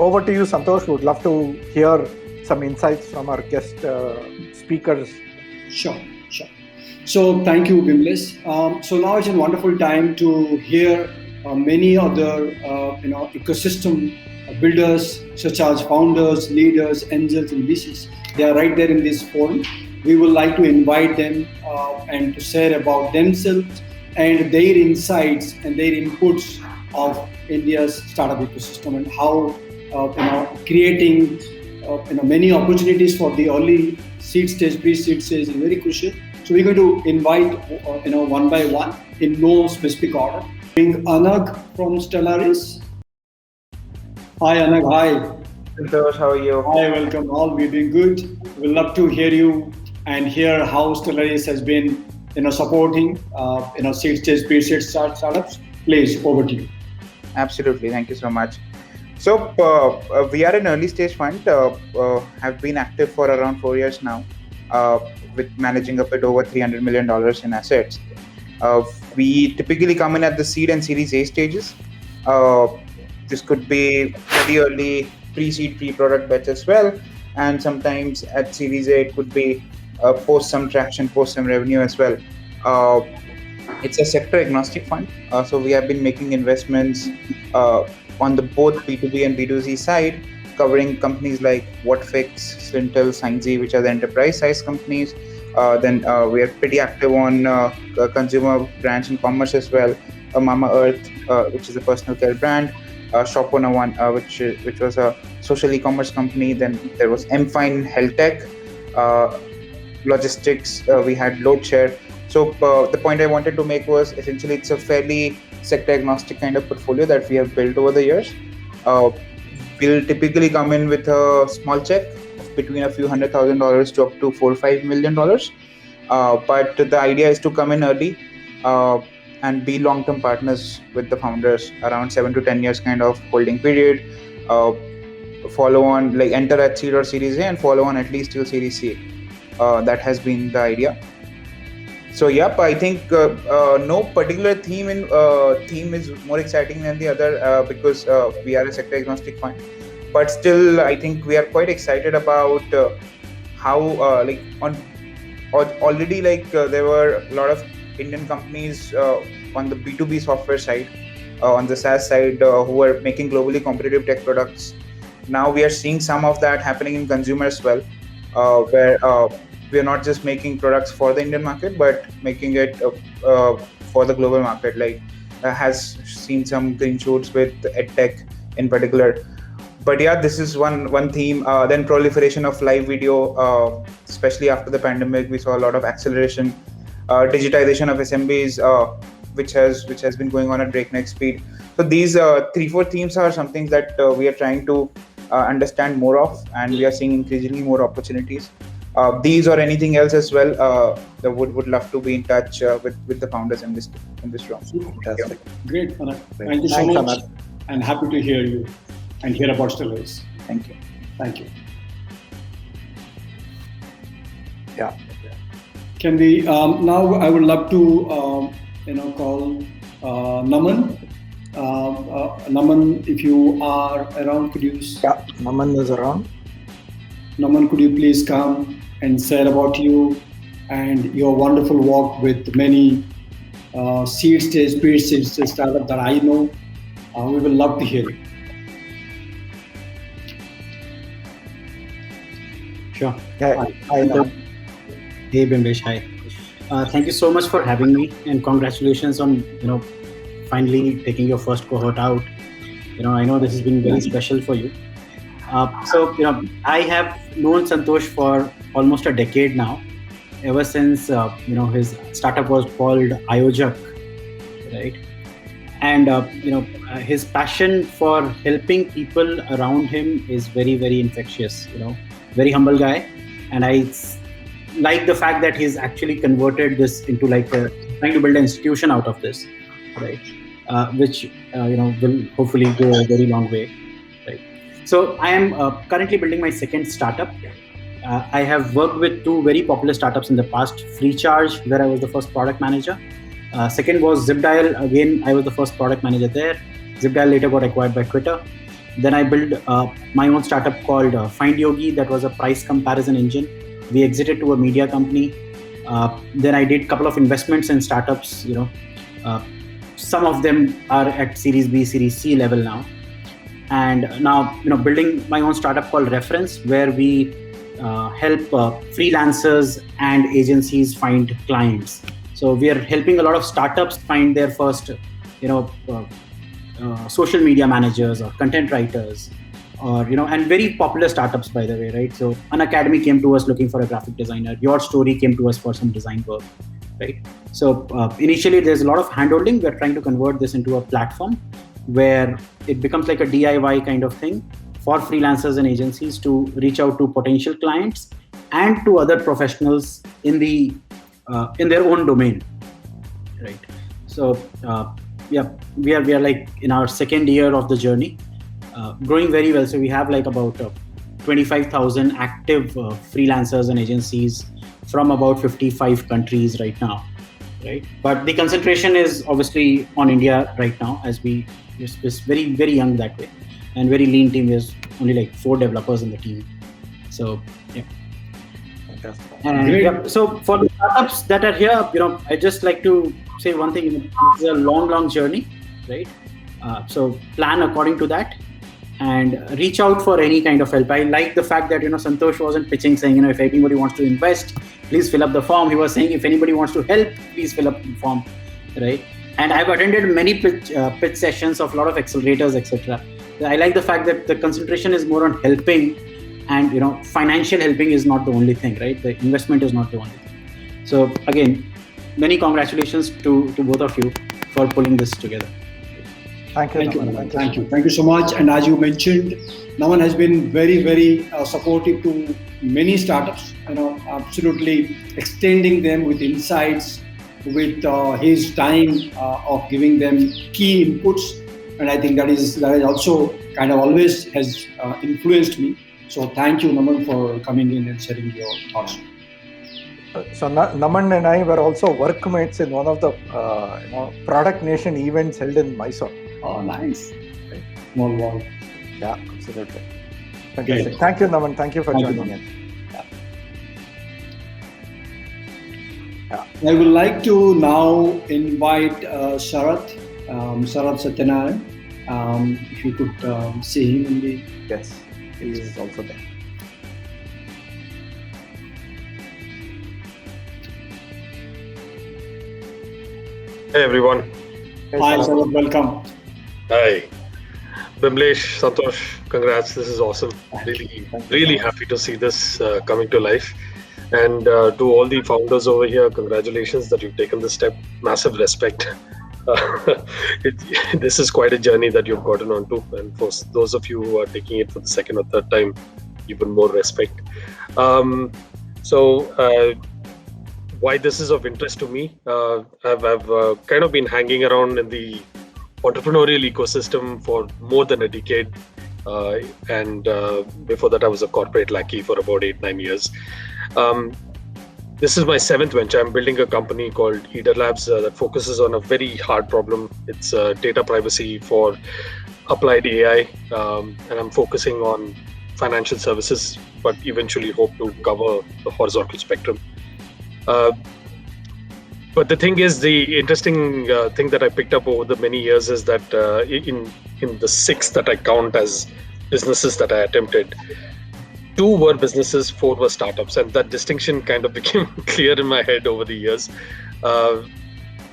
over to you, Santosh. Would love to hear some insights from our guest speakers. Sure. So thank you, Bimlis. So now it's a wonderful time to hear many other ecosystem builders such as founders, leaders, angels, and VCs. They are right there in this forum. We would like to invite them and to share about themselves and their insights and their inputs of India's startup ecosystem and how creating many opportunities for the early seed stage, pre-seed stage is very crucial. So we're going to invite one by one in no specific order. Bring Anagh from Stellaris. Hi Anagh, hi. Santosh, how are you? Hi, welcome all. We're doing good. We'd love to hear you and hear how Stellaris has been supporting seed stage, pre-seed startups. Please, over to you. Absolutely, thank you so much. So we are an early stage fund, have been active for around 4 years now, with managing a bit over $300 million in assets. We typically come in at the seed and series A stages. This could be very early pre-seed, pre-product bets as well. And sometimes at series A, it could be post some traction, post some revenue as well. It's a sector agnostic fund. So we have been making investments on the both B2B and B2C side, covering companies like Whatfix, Slintel, Signsy, which are the enterprise size companies. Then we are pretty active on consumer brands and commerce as well. Mama Earth, which is a personal care brand. Shop 101, which was a social e-commerce company. Then there was M-Fine Health Tech, logistics. We had Loadshare. So the point I wanted to make was essentially it's a fairly sector agnostic kind of portfolio that we have built over the years. We'll typically come in with a small check of between a few $100,000 to up to $4 or $5 million. But the idea is to come in early and be long-term partners with the founders, around 7 to 10 years kind of holding period. Follow on, like enter at seed or series A and follow on at least till series C. That has been the idea. So yep, I think no particular theme is more exciting than the other because we are a sector agnostic fund. But still, I think we are quite excited about how already there were a lot of Indian companies on the B2B software side, on the SaaS side, who are making globally competitive tech products. Now we are seeing some of that happening in consumer as well, where we are not just making products for the Indian market, but making it for the global market. Has seen some green shoots with EdTech in particular. But yeah, this is one theme. Then proliferation of live video, especially after the pandemic, we saw a lot of acceleration, digitization of SMBs, which has been going on at breakneck speed. So these 3-4 themes are some things that we are trying to understand more of, and we are seeing increasingly more opportunities. These or anything else as well, would love to be in touch with the founders in this room. Fantastic. Great, Anagh. Thank you so much, and happy to hear you and hear about Stellaris. Thank you. Thank you. Yeah. Can we now? I would love to call Naman. Naman, if you are around, could you? Yeah, Naman is around. Naman, could you please come and share about you and your wonderful work with many seed stage, pre-seed stage startup that I know. We will love to hear you. Sure. Hi. Hey Bimbesh, hi. Thank you so much for having me, and congratulations on finally taking your first cohort out. I know this has been very special for you. So I have known Santosh for almost a decade now, ever since his startup was called Iojak, right? And his passion for helping people around him is very, very infectious. Very humble guy, and I like the fact that he's actually converted this into trying to build an institution out of this, right? Which will hopefully go a very long way, right? So I am currently building my second startup. I have worked with two very popular startups in the past: FreeCharge, where I was the first product manager. Second was ZipDial. Again, I was the first product manager there. ZipDial later got acquired by Twitter. Then I built my own startup called Find Yogi. That was a price comparison engine. We exited to a media company. Then I did a couple of investments in startups. Some of them are at Series B, Series C level now. And now, building my own startup called Reference, where we help freelancers and agencies find clients. So we are helping a lot of startups find their first, social media managers or content writers, or and very popular startups, by the way, right? So Unacademy came to us looking for a graphic designer. Your Story came to us for some design work, right? So initially, there's a lot of handholding. We're trying to convert this into a platform where it becomes like a DIY kind of thing for freelancers and agencies to reach out to potential clients and to other professionals in their own domain, right? So we are like in our second year of the journey, growing very well. So we have like about 25,000 active freelancers and agencies from about 55 countries right now, right? But the concentration is obviously on India right now, as it's very, very young that way, and very lean team. There's only like 4 developers in the team. So yeah. And so for the startups that are here, I just like to say one thing. It's a long journey, right? So plan according to that and reach out for any kind of help. I like the fact that Santosh wasn't pitching saying if anybody wants to invest, please fill up the form. He was saying if anybody wants to help, please fill up the form, right? And I've attended many pitch sessions of a lot of accelerators, etc. I like the fact that the concentration is more on helping, and financial helping is not the only thing, right? The investment is not the only thing. So again, many congratulations to both of you for pulling this together. Thank you. Thank you so much. And as you mentioned, Naman has been very, very supportive to many startups. Absolutely extending them with insights, with his time of giving them key inputs. And I think that is also kind of always has influenced me. So thank you, Naman, for coming in and sharing your thoughts. So Naman and I were also workmates in one of the Product Nation events held in Mysore. Oh, nice. Small world. Yeah, absolutely. Fantastic. Okay. Thank you, Naman. Thank you for joining in. Yeah. I would like to now invite Sharath Satyanarayan. If you could see him in the... Yes, he is also there. Hey everyone. Hi, Sharath. Welcome. Hi. Bimlesh, Santosh, congrats. This is awesome. Really happy to see this coming to life. And to all the founders over here, congratulations that you've taken this step. Massive respect. This is quite a journey that you've gotten onto. And for those of you who are taking it for the second or third time, even more respect. Why this is of interest to me, I've kind of been hanging around in the entrepreneurial ecosystem for more than a decade, and before that I was a corporate lackey for about 8-9 years. This is my 7th venture. I'm building a company called Eder Labs that focuses on a very hard problem. It's data privacy for applied AI, and I'm focusing on financial services, but eventually hope to cover the horizontal spectrum. But the thing is, the interesting thing that I picked up over the many years is that in the 6 that I count as businesses that I attempted, 2 were businesses, 4 were startups, and that distinction kind of became clear in my head over the years. But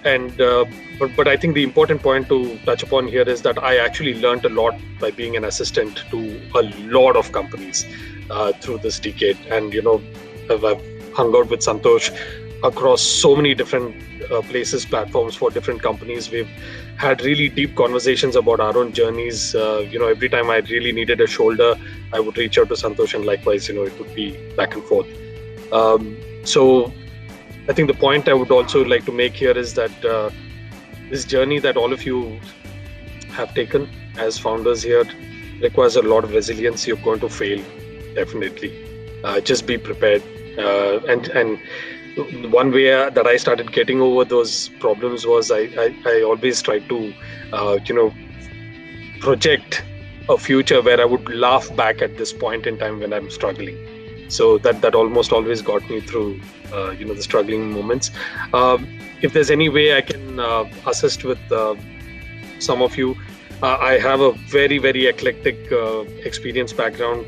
I think the important point to touch upon here is that I actually learned a lot by being an assistant to a lot of companies through this decade. And I've hung out with Santosh across so many different places, platforms for different companies. We've had really deep conversations about our own journeys. Every time I really needed a shoulder, I would reach out to Santosh, and likewise, it would be back and forth. So I think the point I would also like to make here is that this journey that all of you have taken as founders here requires a lot of resilience. You're going to fail, definitely. Just be prepared. And one way that I started getting over those problems was I always tried to project a future where I would laugh back at this point in time when I'm struggling. So that almost always got me through, the struggling moments. If there's any way I can assist with some of you, I have a very, very eclectic experience background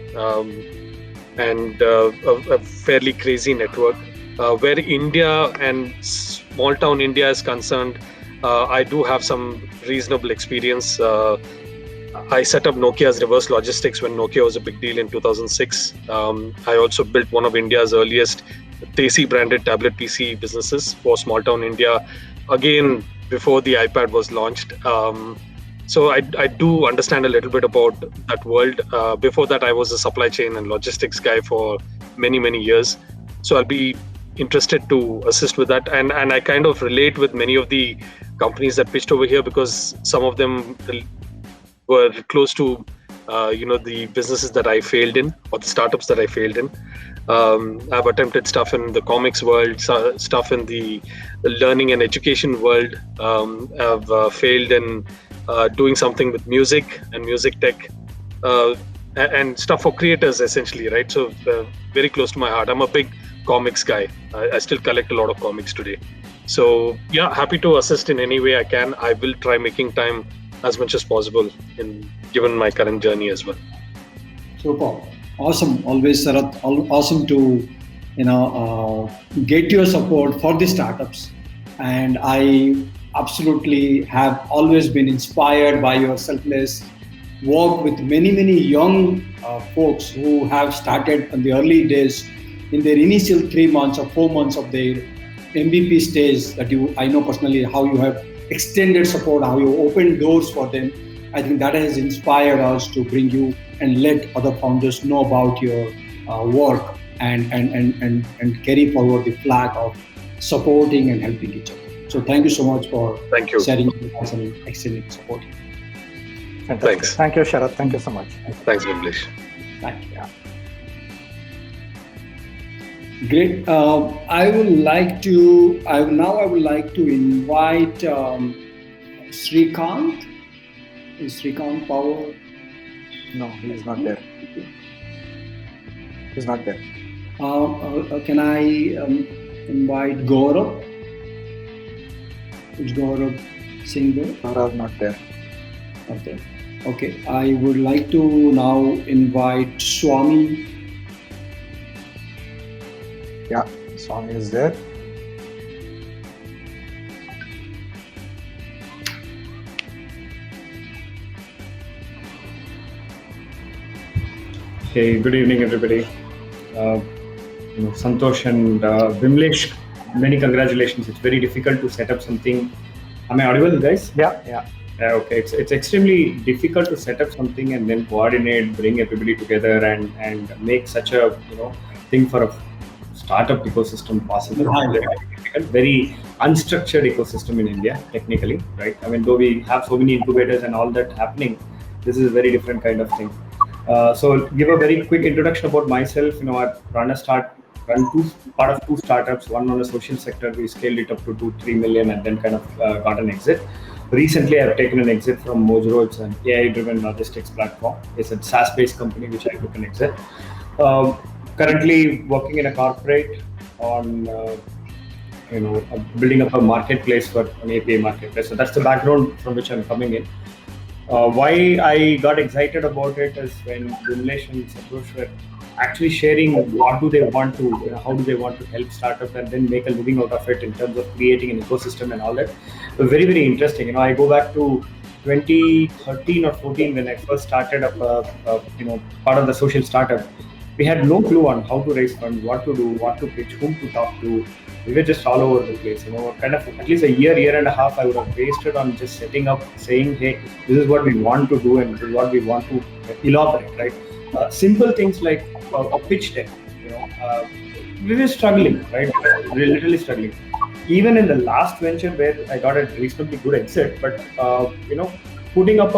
and a fairly crazy network. Where India and small town India is concerned, I do have some reasonable experience. I set up Nokia's reverse logistics when Nokia was a big deal in 2006. I also built one of India's earliest Desi branded tablet PC businesses for small town India, again, before the iPad was launched. So I do understand a little bit about that world. Before that, I was a supply chain and logistics guy for many, many years. So I'll be interested to assist with that. And I kind of relate with many of the companies that pitched over here because some of them were close to the businesses that I failed in or the startups that I failed in. I've attempted stuff in the comics world, stuff in the learning and education world. I've failed in doing something with music and music tech and stuff for creators essentially, right? So very close to my heart. I'm a big comics guy. I still collect a lot of comics today. So yeah, happy to assist in any way I can. I will try making time as much as possible given my current journey as well. Super. Awesome. Always, Sharath, awesome to get your support for the startups. And I absolutely have always been inspired by your selfless work with many, many young folks who have started in the early days in their initial 3 months or 4 months of their MVP stage that I know personally how you have extended support, how you opened doors for them. I think that has inspired us to bring you and let other founders know about your work and carry forward the flag of supporting and helping each other. So thank you so much for sharing with us and extending support. Fantastic. Thanks. Thank you, Sharath. Thank you so much. Thanks, Vimlesh. Thank you. Great. I would like to invite Shreekanth. Is Shreekanth Power? No, he is not there. He's not there. Can I invite Gaurav? Is Gaurav Singh there? Gaurav not there. Okay. I would like to now invite Swami. Yeah, Swami is there. Hey, good evening, everybody. Santosh and Vimlesh, many congratulations. It's very difficult to set up something. Am I audible, guys? Yeah. Okay, it's extremely difficult to set up something and then coordinate, bring everybody together, and make such a thing for a startup ecosystem possible. Very unstructured ecosystem in India, technically, right? I mean, though we have so many incubators and all that happening, this is a very different kind of thing. So give a very quick introduction about myself. I run part of two startups, one on the social sector. We scaled it up to 2-3 million and then kind of got an exit. Recently, I've taken an exit from Mojo. It's an AI-driven logistics platform. It's a SaaS-based company which I took an exit. Currently working in a corporate on building up a marketplace for an API marketplace. So that's the background from which I'm coming in. Why I got excited about it is when Vimlesh and Santosh were actually sharing what do they want to, how do they want to help startup and then make a living out of it in terms of creating an ecosystem and all that. So very, very interesting. I go back to 2013 or 14 when I first started up, part of the social startup. We had no clue on how to raise funds, what to do, what to pitch, whom to talk to. We were just all over the place, kind of at least a year and a half I would have wasted on just setting up, saying, hey, this is what we want to do and this is what we want to elaborate, right? Simple things like a pitch deck, we were struggling, right? We were literally struggling. Even in the last venture where I got a reasonably good exit, but, putting up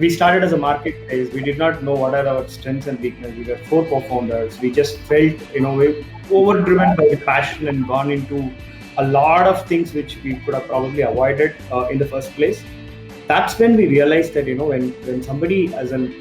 we started as a marketplace. We did not know what are our strengths and weaknesses. We were 4 co-founders. We just felt, we overdriven by the passion and gone into a lot of things which we could have probably avoided in the first place. that's when we realized that, when somebody as an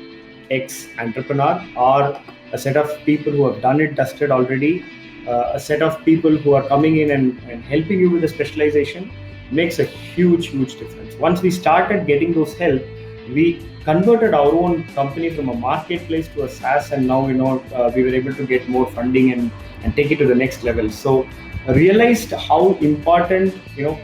ex-entrepreneur or a set of people who have done it, dusted already, a set of people who are coming in and helping you with the specialization makes a huge difference. Once we started getting those help, we converted our own company from a marketplace to a SaaS, and now we were able to get more funding and take it to the next level. So I realized how important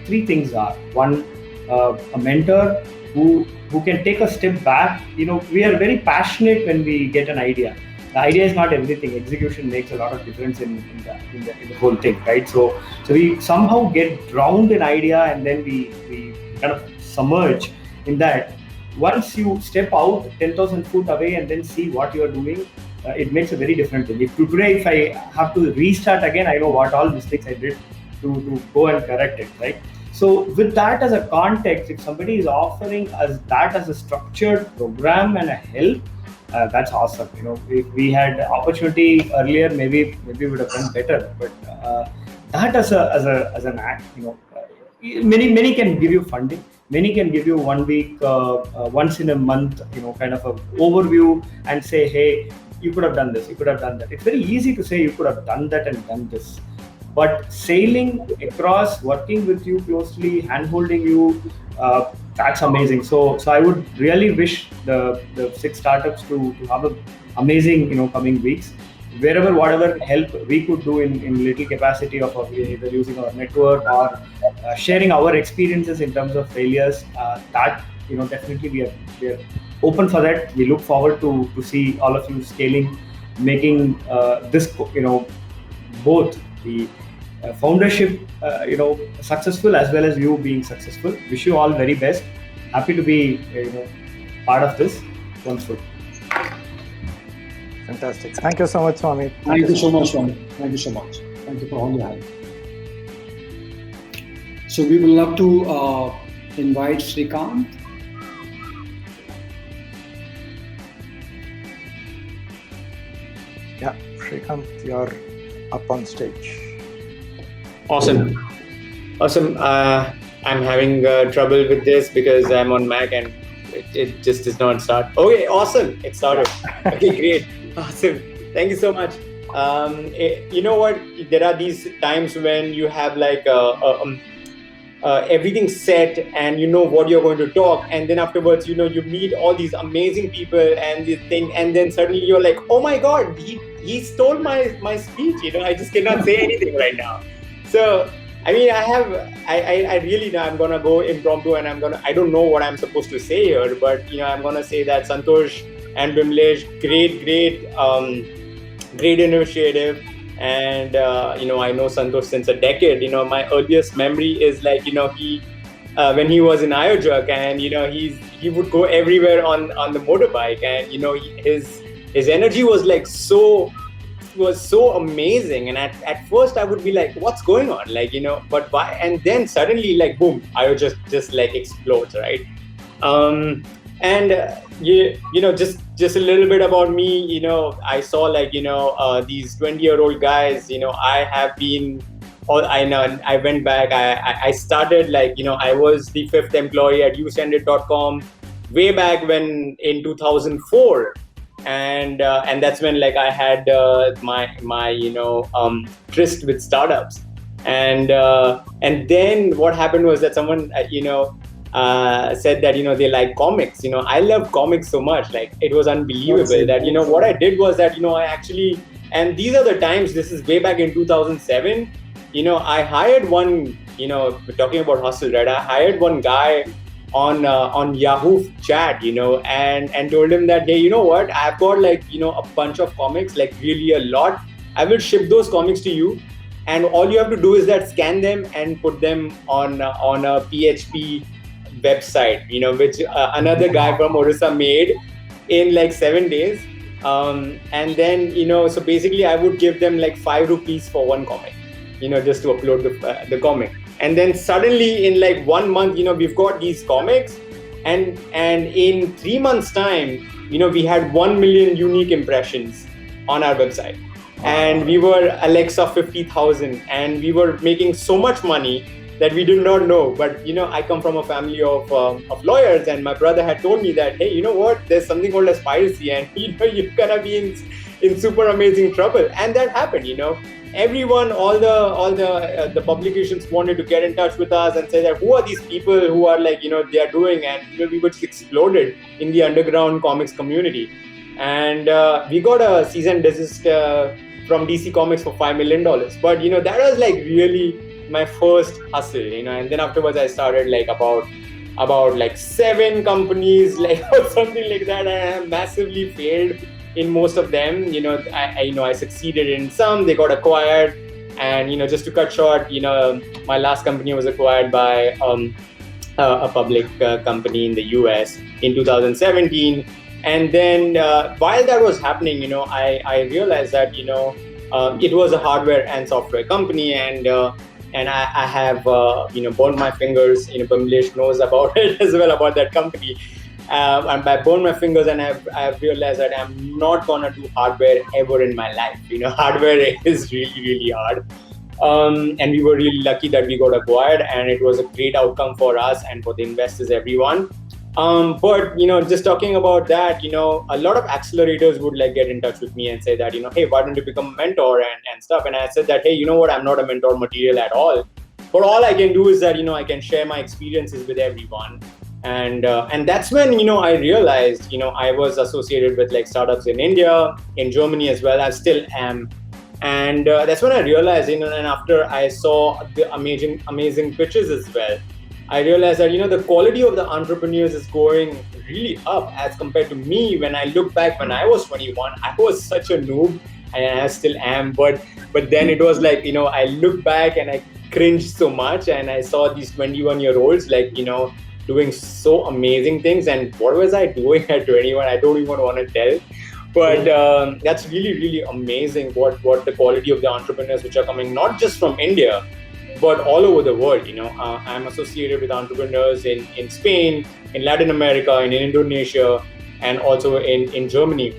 three things are. One, a mentor who can take a step back. We are very passionate when we get an idea. The idea is not everything. Execution makes a lot of difference in the whole thing, right? So we somehow get drowned in idea, and then we kind of submerge in that. Once you step out 10,000 foot away and then see what you are doing, it makes a very different thing. If I have to restart again, I know what all mistakes I did to go and correct it, right? So with that as a context, if somebody is offering us that as a structured program and a help, that's awesome. If we had opportunity earlier, maybe we would have done better. But that as an act, many can give you funding. Many can give you 1 week, once in a month, kind of an overview and say, hey, you could have done this, you could have done that. It's very easy to say you could have done that and done this. But sailing across, working with you closely, hand-holding you, that's amazing. So I would really wish the 6 startups to have an amazing, coming weeks. Wherever, whatever help we could do in little capacity of either using our network or sharing our experiences in terms of failures, that definitely we are open for that. We look forward to see all of you scaling, making this both the foundership successful as well as you being successful. Wish you all very best. Happy to be part of this. Wonderful. Fantastic. Thank you so much, Swami. Thank you so much, Swami. Thank you so much. Thank you for all your help. So we will love to invite Shreekanth. Yeah, Shreekanth, you're up on stage. Awesome. I'm having trouble with this because I'm on Mac and it just does not start. Okay, awesome. It started. Okay, great. Awesome. Thank you so much. You know what? There are these times when you have like everything set and you know what you're going to talk, and then afterwards, you meet all these amazing people and this thing, and then suddenly you're like, oh my God, he stole my speech. I just cannot say anything right now. So I mean, I really know I'm gonna go impromptu, and I don't know what I'm supposed to say here, but I'm gonna say that Santosh and Bimlesh, great initiative, and I know Santosh since a decade. My earliest memory is like he when he was in Ayojak, and he would go everywhere on the motorbike, and his energy was like so amazing, and at first I would be like, what's going on, but why? And then suddenly, like, boom, I would just like explodes, right? And just a little bit about me. I saw like these 20-year-old guys. I have been, I went back. I started like I was the 5th employee at usendit.com way back when in 2004. And that's when like I had my tryst with startups, and then what happened was that someone said that they like comics. I love comics so much, like it was unbelievable that what I did was that I actually, and these are the times, this is way back in 2007, I hired one, we're talking about hustle, right? I hired one guy on Yahoo chat, and told him that, hey, you know what, I've got like a bunch of comics, like really a lot. I will ship those comics to you, and all you have to do is that scan them and put them on a PHP website, which another guy from Orissa made in like 7 days. And then so basically I would give them like 5 rupees for one comic, just to upload the comic. And then suddenly in like 1 month, we've got these comics, and in 3 months time, we had 1 million unique impressions on our website, and we were Alexa 50,000, and we were making so much money. that we did not know. But I come from a family of lawyers, and my brother had told me that, hey, you know what? There's something called as piracy, and you're gonna be in super amazing trouble. And that happened. Everyone, all the publications wanted to get in touch with us and say that who are these people who are like they are doing, and we were just exploded in the underground comics community. And we got a cease and desist from DC Comics for $5 million. But that was like really my first hustle, and then afterwards I started like about like 7 companies, like or something like that, and I massively failed in most of them. I succeeded in some, they got acquired, and just to cut short, my last company was acquired by a public company in the US in 2017. And then while that was happening, I realized that it was a hardware and software company, and I have burned my fingers. Bimlesh knows about it as well, about that company. And I burned my fingers, and I've realized that I'm not gonna do hardware ever in my life. Hardware is really, really hard. And we were really lucky that we got acquired, and it was a great outcome for us and for the investors, everyone. But just talking about that, a lot of accelerators would like get in touch with me and say that, hey, why don't you become a mentor and stuff? And I said that, hey, you know what, I'm not a mentor material at all. But all I can do is that, I can share my experiences with everyone. And that's when, I realized, I was associated with like startups in India, in Germany as well. I still am. And that's when I realized, and after I saw the amazing pitches as well, I realized that, the quality of the entrepreneurs is going really up as compared to me. When I look back, when I was 21, I was such a noob, and I still am. But then it was like, I look back and I cringed so much, and I saw these 21-year-olds like, doing so amazing things. And what was I doing at 21? I don't even want to tell. But that's really, really amazing what the quality of the entrepreneurs which are coming, not just from India, but all over the world. I'm associated with entrepreneurs in Spain, in Latin America, in Indonesia, and also in Germany.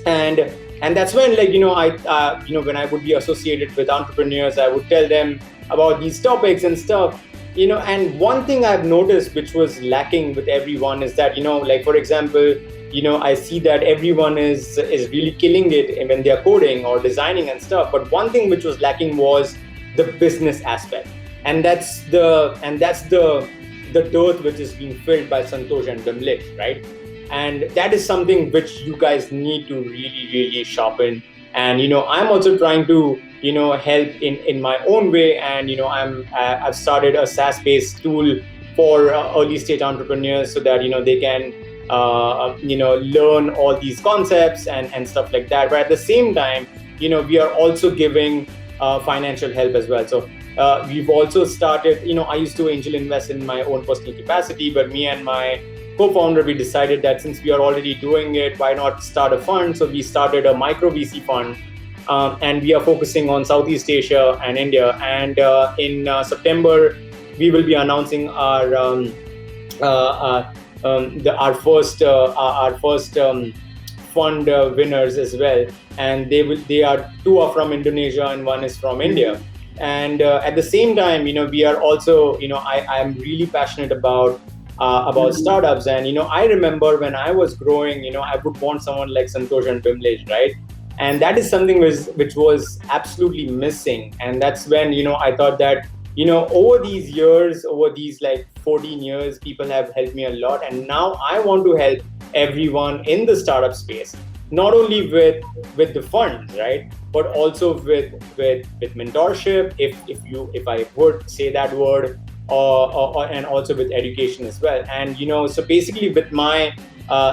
And that's when, like, when I would be associated with entrepreneurs, I would tell them about these topics and stuff. And one thing I've noticed which was lacking with everyone is that, like, for example, I see that everyone is really killing it when they're coding or designing and stuff. But one thing which was lacking was the business aspect, and that's the dearth which is being filled by Santosh and Bimlesh, right? And that is something which you guys need to really, really sharpen. And I'm also trying to help in my own way. And I've started a SaaS-based tool for early stage entrepreneurs so that they can learn all these concepts and stuff like that. But at the same time, we are also giving financial help as well. So we've also started, I used to angel invest in my own personal capacity, but me and my co-founder, we decided that since we are already doing it, why not start a fund? So we started a micro VC fund, and we are focusing on Southeast Asia and India. And in September, we will be announcing our first fund winners as well. And they are 2 are from Indonesia and 1 is from India. And at the same time, we are also, I am really passionate about startups. And I remember when I was growing, I would want someone like Santosh and Bimlesh, right? And that is something which was absolutely missing. And that's when I thought that over these years, over these like 14 years, people have helped me a lot. And now I want to help everyone in the startup space, not only with the funds, right, but also with mentorship, if I would say that word, or and also with education as well. And so basically with my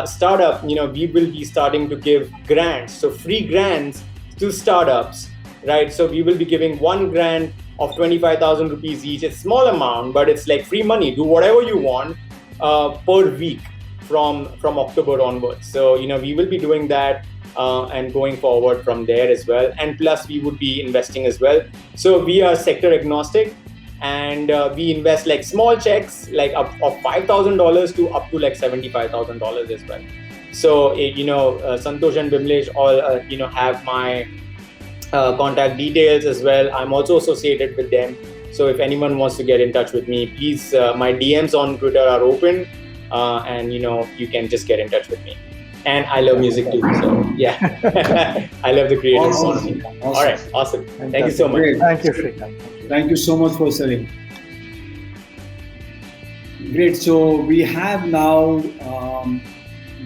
startup, we will be starting to give grants, so free grants to startups, right? So we will be giving 1 grant of 25,000 rupees each. It's a small amount, but it's like free money. Do whatever you want per week from October onwards. So we will be doing that and going forward from there as well. And plus we would be investing as well. So we are sector agnostic, and we invest like small checks, like of $5,000 to up to like $75,000 as well. So Santosh and Bimlesh all have my contact details as well. I'm also associated with them. So if anyone wants to get in touch with me, please, my DMs on Twitter are open, and you can just get in touch with me. And I love music too, so yeah, I love the creative Awesome. economy. All right, awesome. Thank you so much. Great. Thank you, Shreekanth. Thank you so much for sharing. Great. So we have now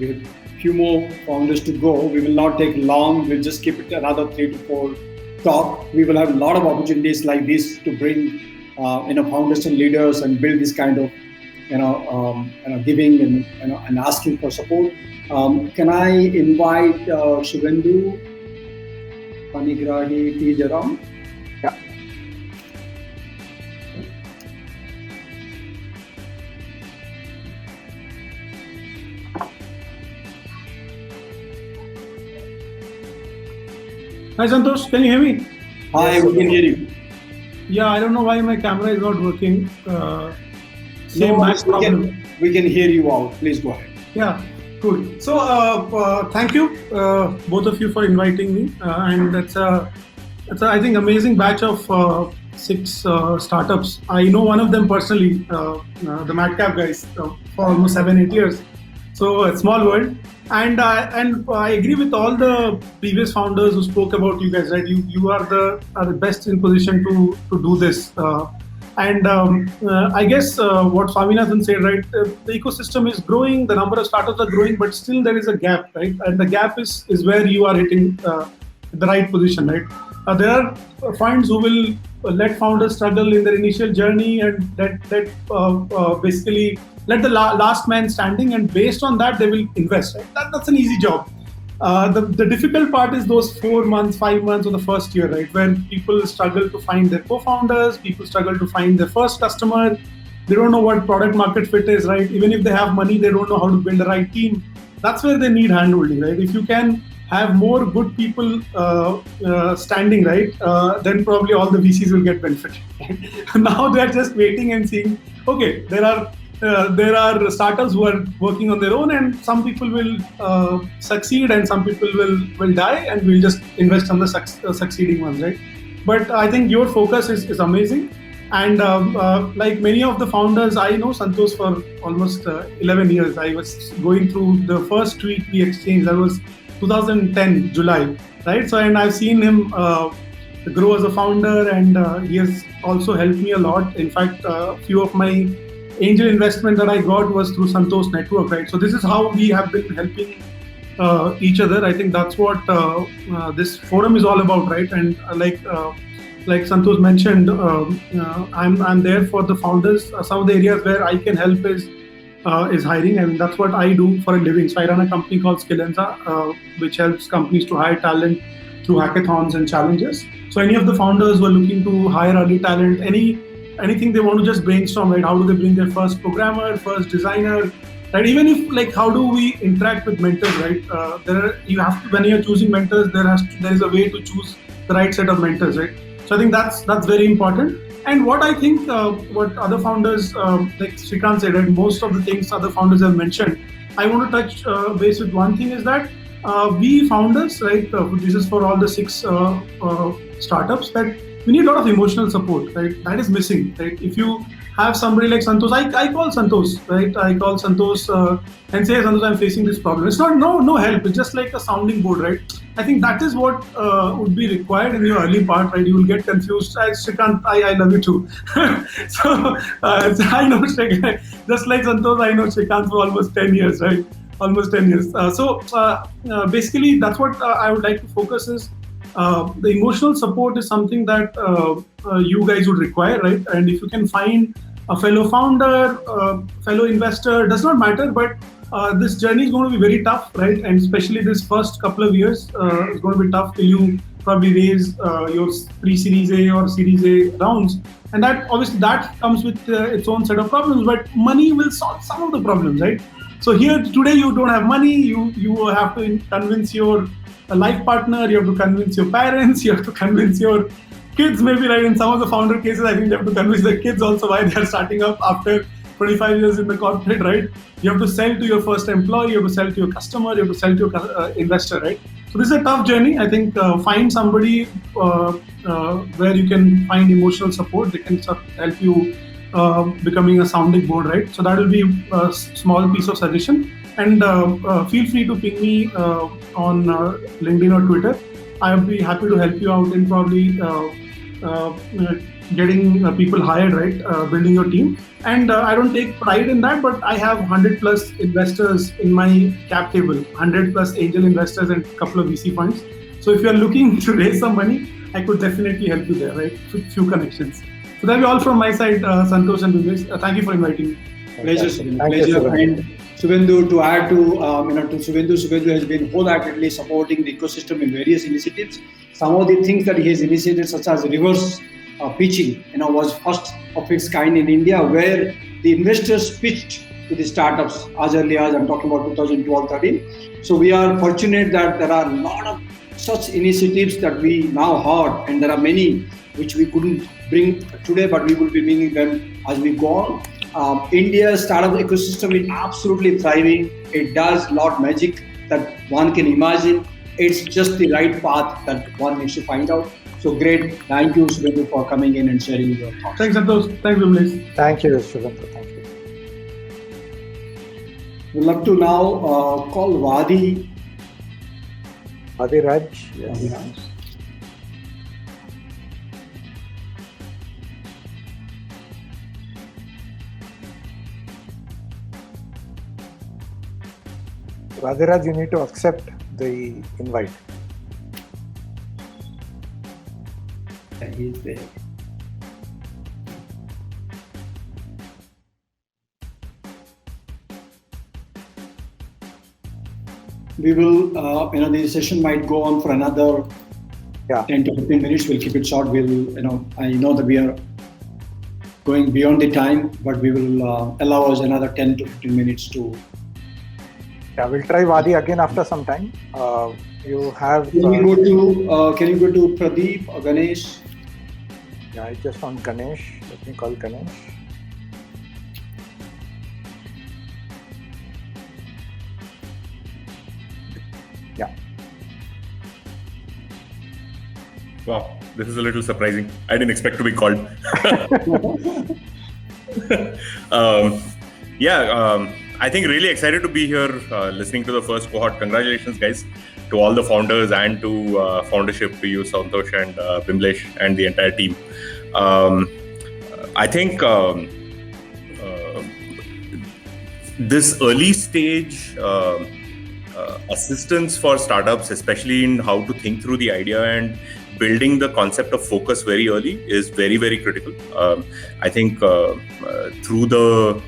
we have a few more founders to go. We will not take long. We'll just keep it another 3 to 4 talk. We will have a lot of opportunities like this to bring founders and leaders and build this kind of giving and asking for support. Can I invite Subhendu, Panigrahi, T. Jaram? Yeah. Hi Santosh, can you hear me? Hi, we can hear you. Yeah, I don't know why my camera is not working. Same No, Mac problem. we can hear you out. Please go ahead. Yeah, cool. So thank you both of you for inviting me, and that's I think amazing batch of 6 startups. I know one of them personally, the Madcap guys, for almost 7-8 years. So a small world. And I agree with all the previous founders who spoke about you guys, right? You are the best in position to do this. I guess what Swaminath said, right? The ecosystem is growing, the number of startups are growing, but still there is a gap, right? And the gap is where you are hitting the right position, right? There are funds who will let founders struggle in their initial journey and basically let the last man standing, and based on that they will invest. Right? That's an easy job. The difficult part is those 4 months, 5 months of the first year, right? When people struggle to find their co-founders, people struggle to find their first customer. They don't know what product market fit is, right? Even if they have money, they don't know how to build the right team. That's where they need handholding, right? If you can have more good people standing, right, then probably all the VCs will get benefit. Now they're just waiting and seeing, okay, there are startups who are working on their own, and some people will succeed and some people will die, and we'll just invest on the succeeding ones, right? But I think your focus is amazing. And like many of the founders, I know Santosh for almost 11 years. I was going through the first tweet we exchanged. That was 2010 July, right? So, and I've seen him grow as a founder, and he has also helped me a lot. In fact, a few of my angel investment that I got was through Santosh network, right? So this is how we have been helping each other. I think that's what this forum is all about, right? And like Santosh mentioned, I'm there for the founders. Some of the areas where I can help is hiring, and that's what I do for a living. So I run a company called Skillenza, which helps companies to hire talent through hackathons and challenges. So any of the founders who are looking to hire early talent, anything they want to just brainstorm, right? How do they bring their first programmer, first designer, right? Even if, like, how do we interact with mentors, right? When you're choosing mentors, there is a way to choose the right set of mentors, right? So I think that's very important. And what I think, what other founders, like Shreekanth said, right, most of the things other founders have mentioned, I want to touch base with one thing is that we founders, right, this is for all the 6 startups, that we need a lot of emotional support, right? That is missing, right? If you have somebody like Santosh, I call Santosh, right? I call Santosh and say, Santosh, I'm facing this problem. It's not no help. It's just like a sounding board, right? I think that is what would be required in your early part, right? You will get confused. Shreekanth, I love you too. So I know Shreekanth, just like Santosh, I know Shreekanth for almost 10 years, right? Almost 10 years. Basically, that's what I would like to focus is, the emotional support is something that you guys would require, right? And if you can find a fellow founder, fellow investor, does not matter, but this journey is going to be very tough, right? And especially this first couple of years is going to be tough till you probably raise your pre-Series A or Series A rounds. And that obviously that comes with its own set of problems, but money will solve some of the problems, right? So here today you don't have money, you have to convince your life partner, you have to convince your parents, you have to convince your kids, maybe, right? In some of the founder cases, I think you have to convince the kids also why they are starting up after 25 years in the corporate, right? You have to sell to your first employee, you have to sell to your customer, you have to sell to your investor, right? So this is a tough journey. I think find somebody where you can find emotional support. They can help you becoming a sounding board, right? So that will be a small piece of suggestion. And feel free to ping me on LinkedIn or Twitter. I'll be happy to help you out in probably getting people hired, right? Building your team. And I don't take pride in that, but I have 100 plus investors in my cap table, 100 plus angel investors and a couple of VC funds. So if you're looking to raise some money, I could definitely help you there, right? Few connections. So that'll be all from my side, Santosh and Bimbesh. Thank you for inviting me. Pleasure, pleasure. And Subhendu, to add to Subhendu has been wholeheartedly supporting the ecosystem in various initiatives. Some of the things that he has initiated, such as reverse pitching, was first of its kind in India, where the investors pitched to the startups as early as, I'm talking about 2012-13. So we are fortunate that there are a lot of such initiatives that we now heard, and there are many which we couldn't bring today, but we will be bringing them as we go on. India's startup ecosystem is absolutely thriving. It does a lot magic that one can imagine. It's just the right path that one needs to find out. So great. Thank you, Subhendu, for coming in and sharing your thoughts. Thanks, Santosh. Thanks, Bimbesh. Thank you, Subhendu. Thank you. We'd love to now call Vadi. Vadi Raj. Yes. Radhiraj, you need to accept the invite. He's there. We will, the session might go on for another 10 to 15 minutes. We'll keep it short. I know that we are going beyond the time, but we will allow us another 10 to 15 minutes to. Yeah, we'll try Vadi again after some time. You have. Can you go to Pradeep or Ganesh? Yeah, I just found Ganesh. Let me call Ganesh. Yeah. Wow, this is a little surprising. I didn't expect to be called. I think really excited to be here listening to the first cohort. Congratulations, guys, to all the founders and to Foundership, to you, Santosh and Bimbesh and the entire team. I think this early stage assistance for startups, especially in how to think through the idea and building the concept of focus very early, is very, very critical. I think through the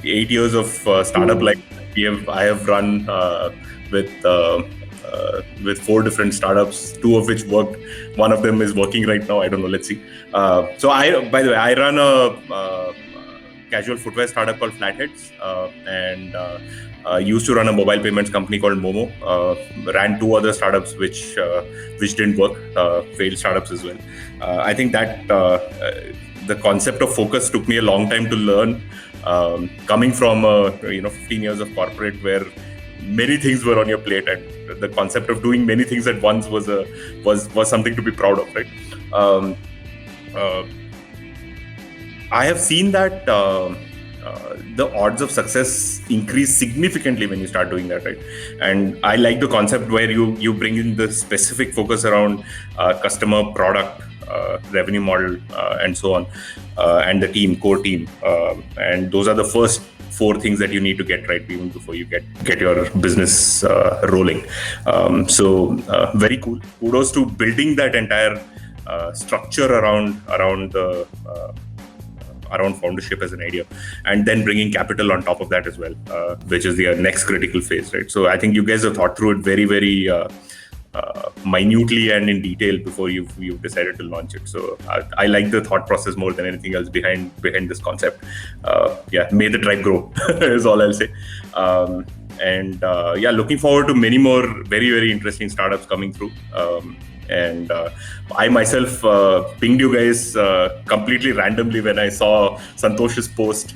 8 years of startup life I have run with 4 different startups, 2 of which worked. One of them is working right now. I don't know. Let's see. By the way, I run a casual footwear startup called Flatheads, and used to run a mobile payments company called Momo. Ran 2 other startups which didn't work, failed startups as well. I think that the concept of focus took me a long time to learn, coming from 15 years of corporate where many things were on your plate, and the concept of doing many things at once was something to be proud of, right? I have seen that the odds of success increase significantly when you start doing that, right? And I like the concept where you bring in the specific focus around customer, product, revenue model, and so on, and the core team, and those are the first 4 things that you need to get right even before you get your business rolling. Very cool. Kudos to building that entire structure around Foundership as an idea, and then bringing capital on top of that as well, which is the next critical phase, right? So I think you guys have thought through it very, very minutely and in detail before you've decided to launch it. So I like the thought process more than anything else behind this concept. May the tribe grow is all I'll say. Looking forward to many more very, very interesting startups coming through. And I myself pinged you guys completely randomly when I saw Santosh's post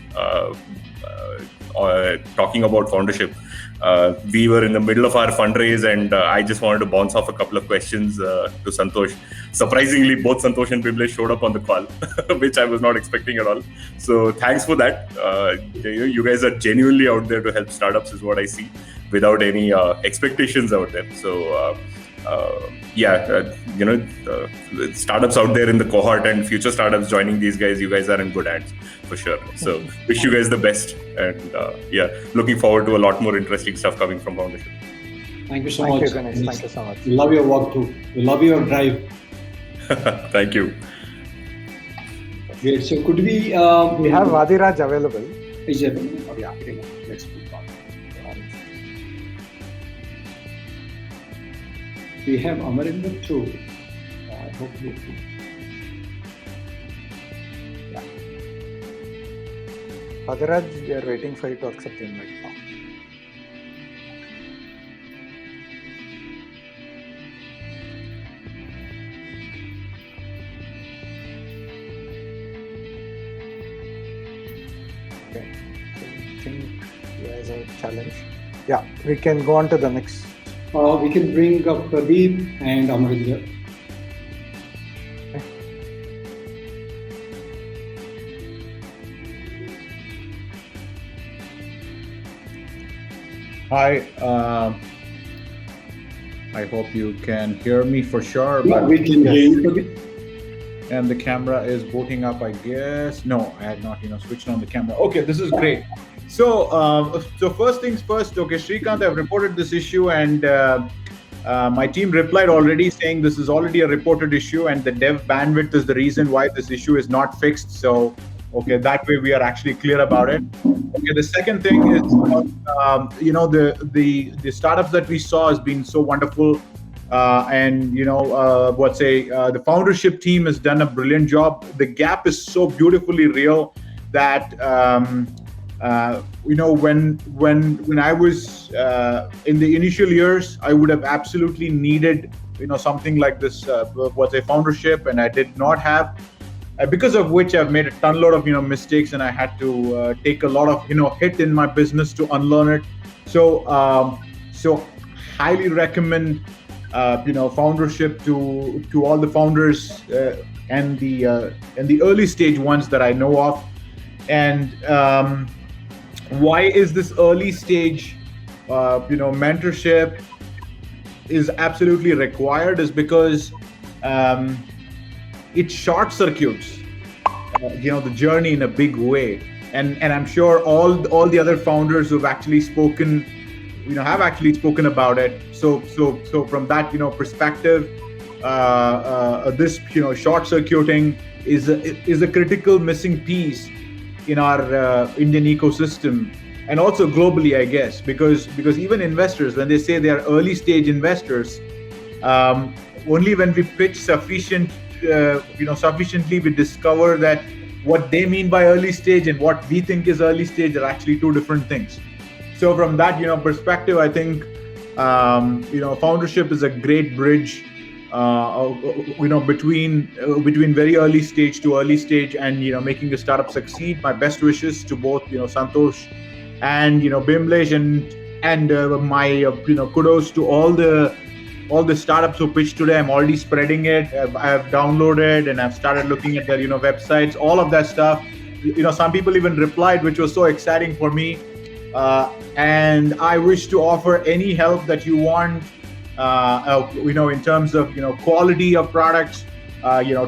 talking about Foundership. We were in the middle of our fundraise, and I just wanted to bounce off a couple of questions to Santosh. Surprisingly, both Santosh and Bimlesh showed up on the call, which I was not expecting at all. So thanks for that. You guys are genuinely out there to help startups, is what I see, without any expectations out there. So startups out there in the cohort and future startups joining these guys, you guys are in good hands for sure. So wish you guys the best, and looking forward to a lot more interesting stuff coming from Foundership. Thank you so Thank much. you, Ganesh. Thank you so much. We love your work too. We love your drive. Thank you. Great. So could we have Vadiraj available. Is available? Oh, yeah. Let's move on. We have Amarinder too. Hopefully. Yeah. Vadiraj, we are waiting for you to accept the invite now. Okay. I think he has a challenge. Yeah, we can go on to the next. We can bring up Pradeep and Amarinder. Hi, I hope you can hear me for sure. Yeah, but we can hear you, Pradeep. And the camera is booting up, I guess. No, I had not, switched on the camera. Okay, this is great. So first things first. Okay, Shreekanth, I've reported this issue, and my team replied already saying this is already a reported issue, and the dev bandwidth is the reason why this issue is not fixed. So, okay, that way we are actually clear about it. Okay, the second thing is, the startups that we saw has been so wonderful. The Foundership team has done a brilliant job. The gap is so beautifully real that when I was in the initial years, I would have absolutely needed something like this Foundership, and I did not have. Because of which I've made a ton load of mistakes, and I had to take a lot of hit in my business to unlearn it. So highly recommend Foundership to all the founders and the early stage ones that I know of. And why is this early stage mentorship is absolutely required is because it short circuits the journey in a big way, and I'm sure all the other founders who've actually spoken have actually spoken about it. So from that perspective, this short circuiting is a critical missing piece in our Indian ecosystem, and also globally, I guess, because even investors, when they say they are early stage investors, only when we pitch sufficiently we discover that what they mean by early stage and what we think is early stage are actually two different things. So from that perspective, I think Foundership is a great bridge between very early stage to early stage, and making the startup succeed. My best wishes to both Santosh and Bimlesh, and my kudos to all the startups who pitched today. I'm already spreading it. I've downloaded and I've started looking at their websites, all of that stuff. Some people even replied, which was so exciting for me. And I wish to offer any help that you want, in terms of quality of products,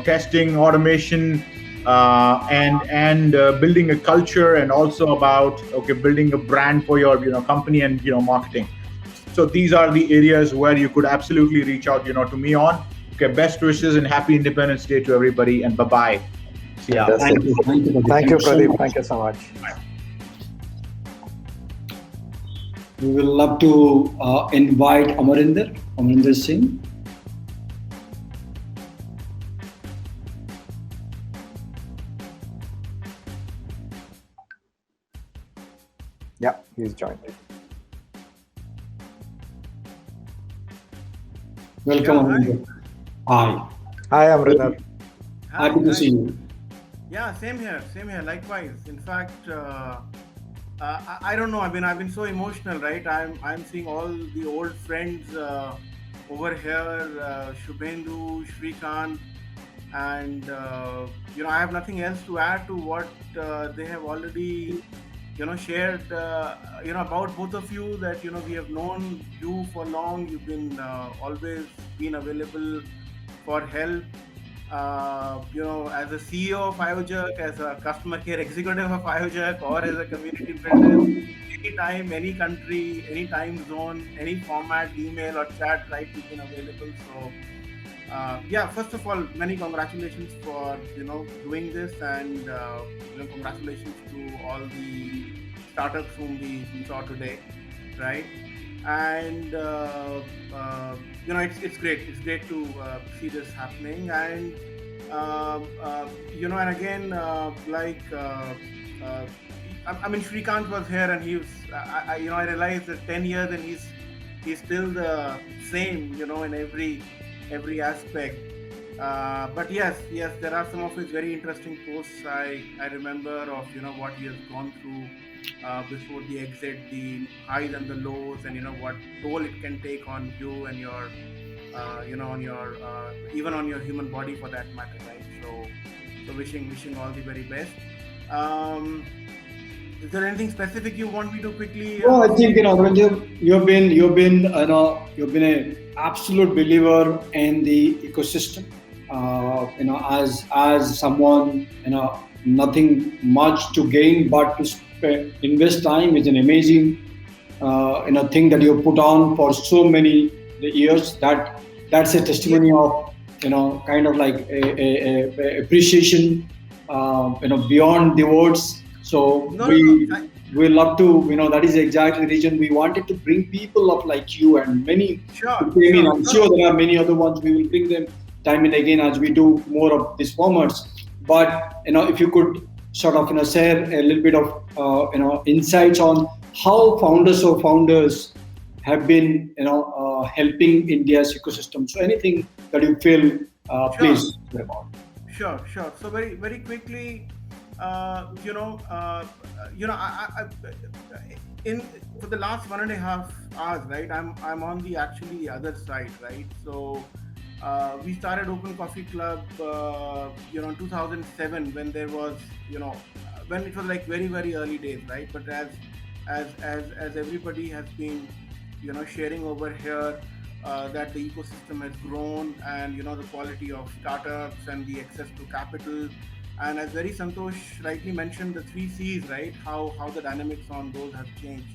testing, automation, and building a culture, and also about building a brand for your company and marketing. So these are the areas where you could absolutely reach out to me on. Okay, best wishes and happy Independence Day to everybody, and bye-bye. See ya. Thank you, Pradeep. Thank you so much. We will love to invite Amarinder Singh. Yeah, he's joined. Welcome, Amarinder. Hi. Hi, Amrinder. Happy to see you. Yeah, same here. Likewise. In fact, I don't know. I've been so emotional, right? I'm seeing all the old friends over here, Subhendu, Shreekanth, and I have nothing else to add to what they have already shared about both of you. That we have known you for long. You've been always been available for help. As a CEO of IOJerk, as a customer care executive of IOJerk, or as a community builder, anytime, any country, any time zone, any format, email or chat, right, you've been available. So first of all, many congratulations for doing this, and congratulations to all the startups whom we saw today, right? And it's great to see this happening, and and again, I mean, Shreekanth was here, and he was I realized that 10 years and he's still the same, in every aspect. But yes, there are some of his very interesting posts I remember of what he has gone through before the exit, the highs and the lows, and what toll it can take on you and your on your even on your human body for that matter, right? So wishing all the very best. Is there anything specific you want me to quickly? Well, I think you've been an absolute believer in the ecosystem. As someone, nothing much to gain but to invest time is an amazing thing that you put on for so many years. That's a testimony of kind of like a appreciation beyond the words. So we love to, that is exactly the reason we wanted to bring people up like you and many. I'm sure there are many other ones. We will bring them time and again as we do more of these formats. But if you could sort of share a little bit of insights on how founders have been helping India's ecosystem. So anything that you feel, please share about. Sure. So very quickly. For the last 1.5 hours, right? I'm on the other side, right? So we started Open Coffee Club, in 2007 when there was, when it was like very very early days, right? But as everybody has been, sharing over here. That the ecosystem has grown, and the quality of startups and the access to capital, and as very Santosh rightly mentioned, the 3 C's, right? How the dynamics on those have changed.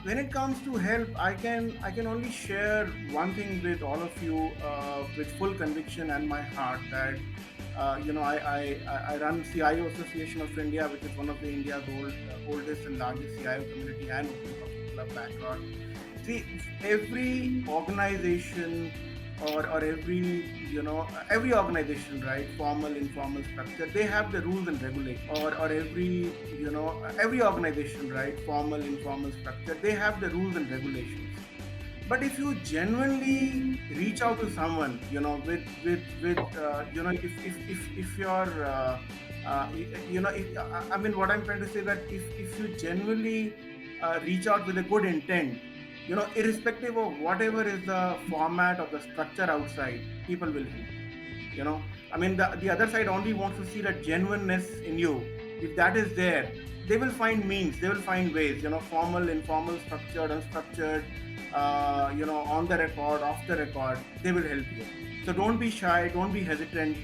When it comes to help, I can only share one thing with all of you with full conviction and my heart that I run CIO Association of India, which is one of the India's oldest and largest CIO community and Open Coffee Club background. See, every organization or every organization, right, formal, informal structure, they have the rules and regulations. Or every organization, right, formal, informal structure, they have the rules and regulations. But if you genuinely reach out to someone, if you're what I'm trying to say that if you genuinely reach out with a good intent, irrespective of whatever is the format of the structure outside, people will help. The other side only wants to see that genuineness in you. If that is there, they will find means, they will find ways, formal, informal, structured, unstructured, on the record, off the record, they will help you. So don't be shy, don't be hesitant,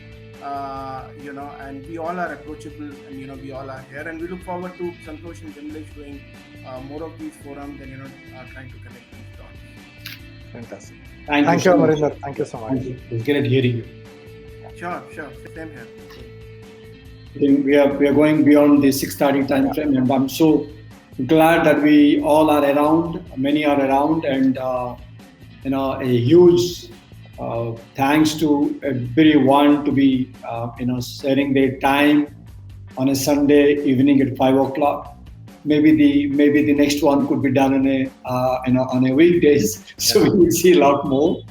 and we all are approachable, and, we all are here, and we look forward to Santosh and Vimlesh doing more of these forums and, trying to connect these dots. Fantastic. Thank you, Amrinder. Thank you so much. Thank you. It's great hearing you. Sure. Same here. I think we are going beyond the 6:30 time frame, and I'm so glad that we all are around. Many are around, and a huge thanks to everyone to be sharing their time on a Sunday evening at 5 o'clock. Maybe the next one could be done on a weekdays, so we will see a lot more.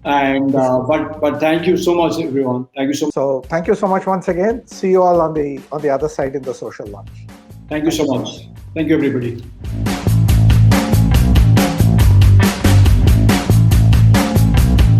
And but thank you so much, everyone. Thank you so much. So thank you so much once again. See you all on the other side in the social lunch. Thank you so much. Thank you, everybody.